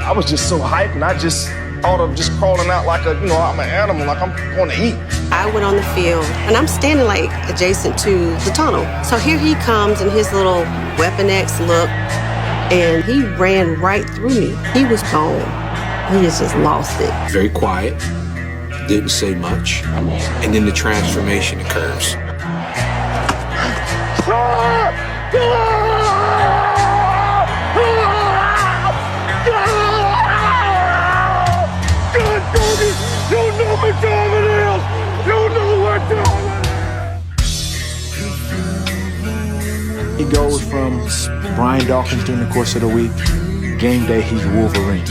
I was just so hyped, and I just thought of just crawling out like I'm an animal, like I'm going to eat. I went on the field, and I'm standing like adjacent to the tunnel. So here he comes in his little Weapon X look, and he ran right through me. He was gone. He just lost it. Very quiet, didn't say much, and then the transformation occurs. He goes from Brian Dawkins during the course of the week, game day he's Wolverine.